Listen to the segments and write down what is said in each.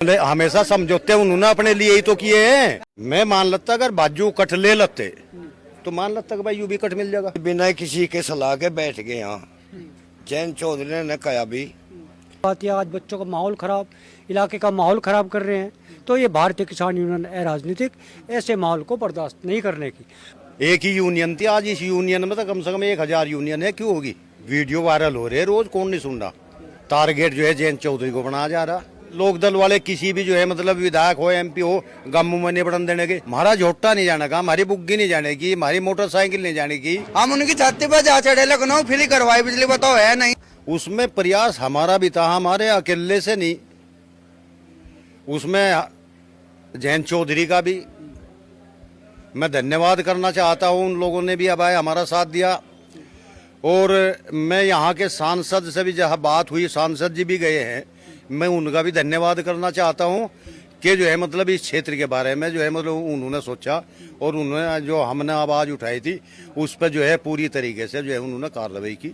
हमेशा समझौते उन्होंने अपने लिए ही तो किए हैं। मैं मान लेता अगर बाजू कट ले लेते तो मान लेता कि भाई यू भी कट मिल जाएगा। बिना किसी के सलाह के बैठ गए यहाँ। जयंत चौधरी ने कहा भी बात यह आज बच्चों का माहौल खराब, इलाके का माहौल खराब कर रहे हैं, तो ये भारतीय किसान यूनियन राजनीतिक ऐसे माहौल को बर्दाश्त नहीं करने की। एक ही यूनियन थी, आज इस यूनियन में तो कम से कम 1000 यूनियन है। क्यों होगी? वीडियो वायरल हो रहे हैं रोज, कौन नहीं सुन रहा। टारगेट जो है जयंत चौधरी को बनाया जा रहा। लोक दल वाले किसी भी जो है मतलब विधायक हो, MP हो, गांव में नहीं बढ़न देने के। हमारा झोटा नहीं जाने का, हमारी बुग्गी नहीं जाने की, हमारी मोटरसाइकिल नहीं जाने की। हम उनकी छाती पर जा चढ़े लखनऊ फ्री करवाई बिजली, बताओ है नहीं। उसमें प्रयास हमारा भी था, हमारे अकेले से नहीं। उसमें जयंत चौधरी का भी मैं धन्यवाद करना चाहता हूं। उन लोगों ने भी अब आए हमारा साथ दिया। और मैं यहाँ के सांसद से भी जहाँ बात हुई, सांसद जी भी गए हैं, मैं उनका भी धन्यवाद करना चाहता हूँ कि जो है मतलब इस क्षेत्र के बारे में जो है मतलब उन्होंने सोचा और उन्होंने जो हमने आवाज़ उठाई थी उस पर जो है पूरी तरीके से जो है उन्होंने कार्रवाई की।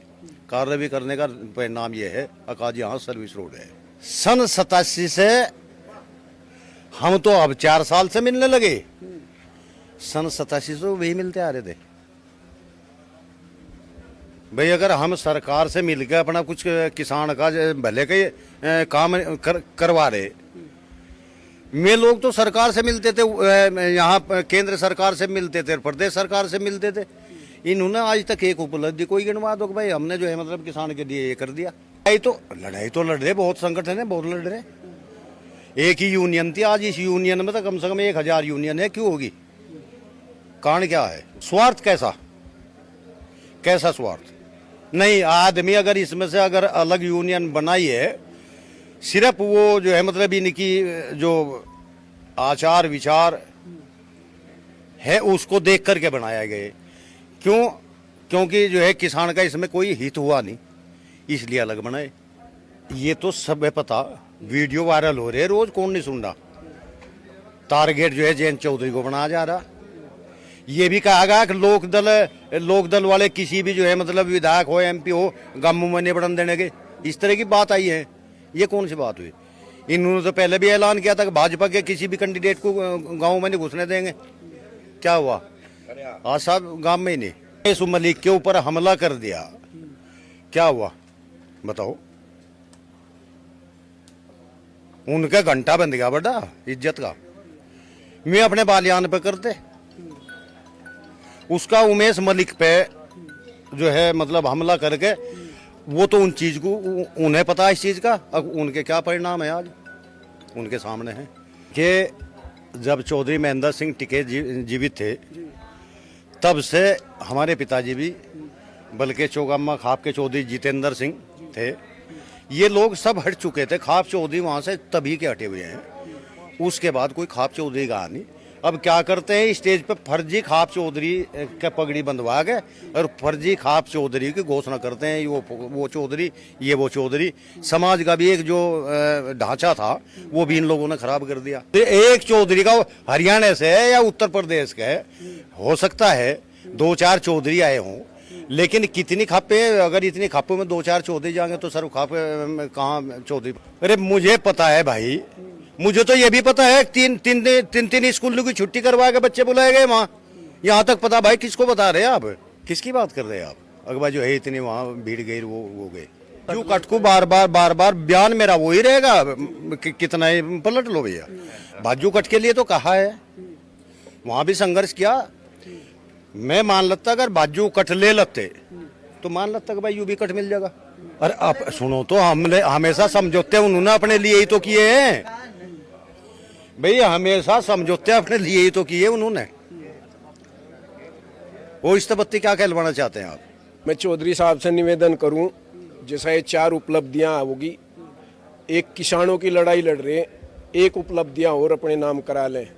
कार्रवाई करने का परिणाम ये है अकाज यहाँ सर्विस रोड है। सन 87 से हम तो अब 4 साल से मिलने लगे। सन 87 से वही मिलते आ रहे थे भाई। अगर हम सरकार से मिलकर अपना कुछ किसान का भले के काम करवा रहे, मैं लोग तो सरकार से मिलते थे, यहाँ केंद्र सरकार से मिलते थे, प्रदेश सरकार से मिलते थे। इन्होंने आज तक एक उपलब्धि कोई गिनवा दो कि भाई हमने जो है मतलब किसान के लिए ये कर दिया। लड़ाई तो लड़ रहे, बहुत संगठन है, बहुत लड़ रहे। एक ही यूनियन थी, आज इस यूनियन में तो कम से कम 1000 यूनियन है। क्यों होगी? कारण क्या है? स्वार्थ। कैसा स्वार्थ? नहीं, आदमी अगर इसमें से अगर अलग यूनियन बनाई है, सिर्फ वो जो है मतलब इनकी जो आचार विचार है उसको देख करके बनाया गए। क्यों? क्योंकि जो है किसान का इसमें कोई हित हुआ नहीं, इसलिए अलग बनाए। ये तो सब है पता, वीडियो वायरल हो रहे हैं रोज, कौन नहीं सुन रहा। टारगेट जो है जयंत चौधरी को बनाया जा रहा। ये भी कहा गया कि लोक दल वाले किसी भी जो है मतलब विधायक हो, MP हो, गांव में नहीं बढ़न देने के। इस तरह की बात आई है। ये कौन सी बात हुई? इन्होंने तो पहले भी ऐलान किया था कि भाजपा के किसी भी कैंडिडेट को गांव में नहीं घुसने देंगे। क्या हुआ? आज साहब गांव में ही नहीं। यूसुफ मलिक के ऊपर हमला कर दिया, क्या हुआ बताओ? उनका घंटा बंद गया बड़ा इज्जत का। मैं अपने बालियान पे करते, उसका उमेश मलिक पे जो है मतलब हमला करके, वो तो उन चीज को उन्हें पता है इस चीज का। अब उनके क्या परिणाम है आज उनके सामने है कि जब चौधरी महेंद्र सिंह टिके जीवित थे तब से हमारे पिताजी भी, बल्कि चौगामा खाप के चौधरी जितेंद्र सिंह थे, ये लोग सब हट चुके थे। खाप चौधरी वहां से तभी के हटे हुए हैं। उसके बाद कोई खाप चौधरी का नहीं। अब क्या करते हैं, स्टेज पे फर्जी खाप चौधरी का पगड़ी बंधवा के और फर्जी खाप चौधरी की घोषणा करते हैं। वो चौधरी, ये वो चौधरी। समाज का भी एक जो ढांचा था वो भी इन लोगों ने खराब कर दिया। एक चौधरी का हरियाणा से है या उत्तर प्रदेश का है, हो सकता है 2-4 चौधरी आए हों, लेकिन कितनी खापे? अगर इतनी खापों में 2-4 चौधरी जाएंगे तो सर खाप कहाँ चौधरी? अरे मुझे पता है भाई, मुझे तो ये भी पता है तीन स्कूल की छुट्टी करवा के बच्चे बुलाए गए वहाँ। यहाँ तक पता भाई। किसको बता रहे हैं आप? किसकी बात कर रहे हैं आप? अगवा जो है इतनी वहाँ भीड़ गई, वो गए। जो कटकू बार बार बयान मेरा वही रहेगा, कितना ही पलट लो भैया। बाजू कट के लिए तो कहा है, वहाँ भी संघर्ष किया। मैं मान लेता अगर बाजू कट ले लेते तो मान लेता कि भाई यू भी कट मिल जाएगा। अरे आप सुनो तो, हमने हमेशा समझौते उन्होंने अपने लिए ही तो किए हैं भाई। हमेशा समझौते अपने लिए ही तो किए उन्होंने। वो इस बत्ती क्या कहलवाना चाहते हैं आप? मैं चौधरी साहब से निवेदन करूं, जैसा ये 4 उपलब्धियां होगी, एक किसानों की लड़ाई लड़ रहे हैं, एक उपलब्धियां और अपने नाम करा लें।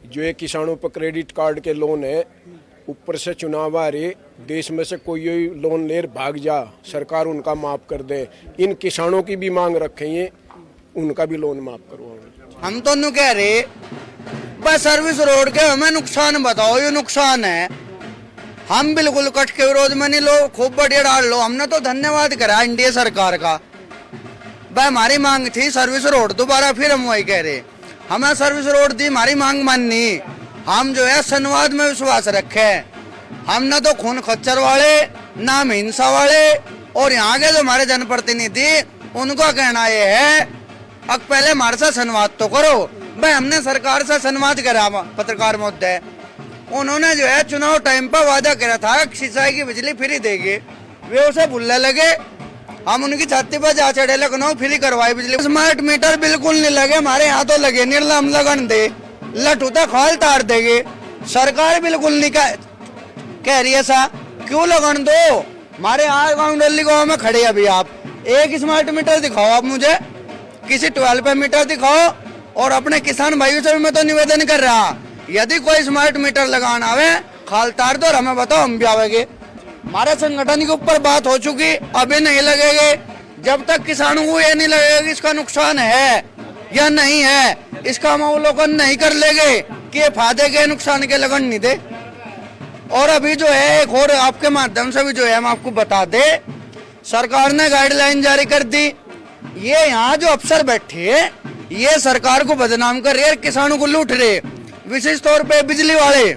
जो एक किसानों पर क्रेडिट कार्ड के लोन है, ऊपर से चुनाव आ रहे, देश में से कोई लोन ले भाग जा, सरकार उनका माफ कर दे। इन किसानों की भी मांग रखें, उनका भी लोन माफ करो। हम तो नु कह रहे बस सर्विस रोड के हमें नुकसान बताओ, ये नुकसान है। हम बिल्कुल कट के विरोध में नहीं, लो खूब बढ़िया डाल लो। हमने तो धन्यवाद करा एनडीए सरकार का। भाई हमारी मांग थी सर्विस रोड, दोबारा फिर हम वही कह रहे, हमें सर्विस रोड दी, हमारी मांग माननी। हम जो है संवाद में विश्वास रखे, हम ना तो खून खच्चर वाले ना हम हिंसा वाले। और यहाँ के जो हमारे जनप्रतिनिधि उनका कहना ये है अब पहले हमारे साथ संवाद तो करो। भाई हमने सरकार से संवाद करा, पत्रकार महोदय, उन्होंने जो है चुनाव टाइम पर वादा करा था सिंचाई की बिजली फ्री देगी, वे उसे भूलने लगे। हम उनकी छाती पर जा चढ़े, लखनऊ फ्री करवाई बिजली। स्मार्ट मीटर बिल्कुल नहीं लगे, हमारे यहाँ तो लगे, निर्लम लगन दे, लटूता खाल तार देंगे। सरकार बिल्कुल नहीं कह रही ऐसा, क्यों लगन दो? हमारे यहाँ गाँव गाँव में खड़े अभी आप एक स्मार्ट मीटर दिखाओ, आप मुझे किसी 12 पे मीटर दिखाओ। और अपने किसान भाइयों से भी मैं तो निवेदन कर रहा, यदि कोई स्मार्ट मीटर लगाना आवे खाल तार दो और हमें बताओ, हम भी आवेंगे। हमारे संगठन के ऊपर बात हो चुकी, अभी नहीं लगेंगे जब तक किसानों को ये नहीं लगेगा कि इसका नुकसान है या नहीं है, इसका हम अवलोकन नहीं कर लेंगे कि ये फायदे के नुकसान के लगन नहीं दे। और अभी जो है एक और आपके माध्यम से भी जो है हम आपको बता दे, सरकार ने गाइडलाइन जारी कर दी। ये यहाँ जो अफसर बैठे हैं ये सरकार को बदनाम कर रहे हैं, किसानों को लूट रहे, विशेष तौर पे बिजली वाले।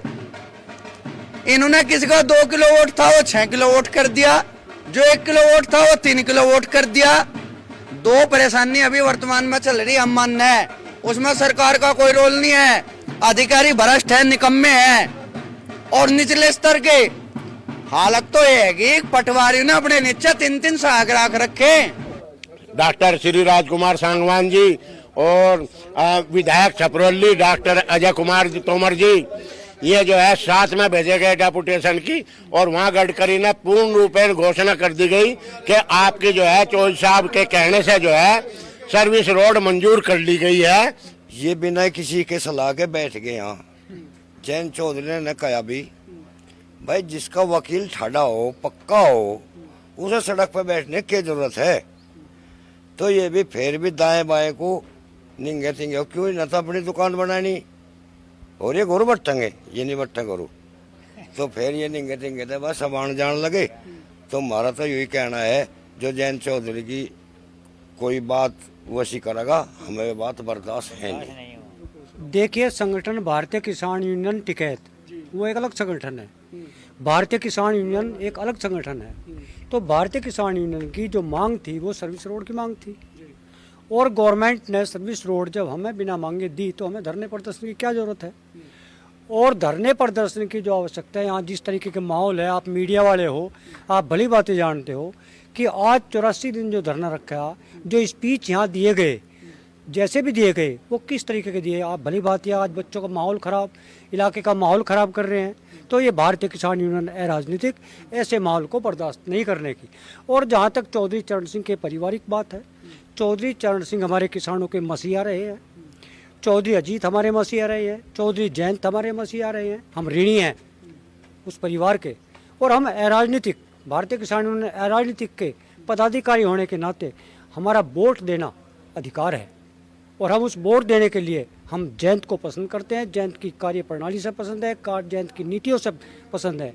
इन्होंने किसी का 2 किलोवाट था वो 6 किलोवाट कर दिया, जो 1 किलोवाट था वो 3 किलोवाट कर दिया। 2 परेशानी अभी वर्तमान में चल रही, हम मानना है उसमें सरकार का कोई रोल नहीं है, अधिकारी भ्रष्ट है, निकम्मे हैं। और निचले स्तर के हालत तो ये है कि पटवारी ने अपने नीचे 3-3 सहायक रख रखे। डॉक्टर श्री राजकुमार सांगवान जी और विधायक छपरौली डॉक्टर अजय कुमार तोमर जी, ये जो है साथ में भेजे गए डेपुटेशन की, और वहाँ गडकरी ने पूर्ण रूपेण घोषणा कर दी गई कि आपकी जो है चौधरी साहब के कहने से जो है सर्विस रोड मंजूर कर ली गई है। ये बिना किसी के सलाह के बैठ गए यहाँ। जैन चौधरी ने कहा भी भाई जिसका वकील ठाड़ा हो, पक्का हो, उसे सड़क पर बैठने की जरूरत है। तो ये भी फिर भी दाएं बाएं को निंगे तिंगे क्यों न तो अपनी दुकान बनानी, और ये गोरू बट्टेंगे, ये नहीं बट्टे गोरू, तो फिर ये निंगे तिंगे थे बस सब आन जान लगे। तो हमारा तो यही कहना है, जो जैन चौधरी की कोई बात वसी करेगा, हमें बात बर्दाश्त है नहीं। देखिए, संगठन भारतीय किसान यूनियन टिकैत वो एक अलग संगठन है, भारतीय किसान यूनियन एक अलग संगठन है। तो भारतीय किसान यूनियन की जो मांग थी वो सर्विस रोड की मांग थी, और गवर्नमेंट ने सर्विस रोड जब हमें बिना मांगे दी तो हमें धरने प्रदर्शन की क्या ज़रूरत है। और धरने प्रदर्शन की जो आवश्यकता है, यहाँ जिस तरीके के माहौल है, आप मीडिया वाले हो, आप भली बातें जानते हो कि आज 84 दिन जो धरना रखा, जो स्पीच यहाँ दिए गए, जैसे भी दिए गए, वो किस तरीके के दिए, आप भली बात है आज बच्चों का माहौल ख़राब, इलाके का माहौल ख़राब कर रहे हैं। तो ये भारतीय किसान यूनियन है राजनीतिक, ऐसे माहौल को बर्दाश्त नहीं करने की। और जहाँ तक चौधरी चरण सिंह के पारिवारिक बात है, चौधरी चरण सिंह हमारे किसानों के मसीहा रहे हैं, चौधरी अजीत हमारे मसीहा रहे हैं, चौधरी जयंत हमारे मसीहा रहे हैं। हम ऋणी हैं उस परिवार के, और हम अराजनीतिक भारतीय किसान यूनियन अराजनीतिक के पदाधिकारी होने के नाते हमारा वोट देना अधिकार है, और हम उस वोट देने के लिए हम जयंत को पसंद करते हैं। जयंत की कार्य प्रणाली से पसंद है, जयंत की नीतियों से पसंद है।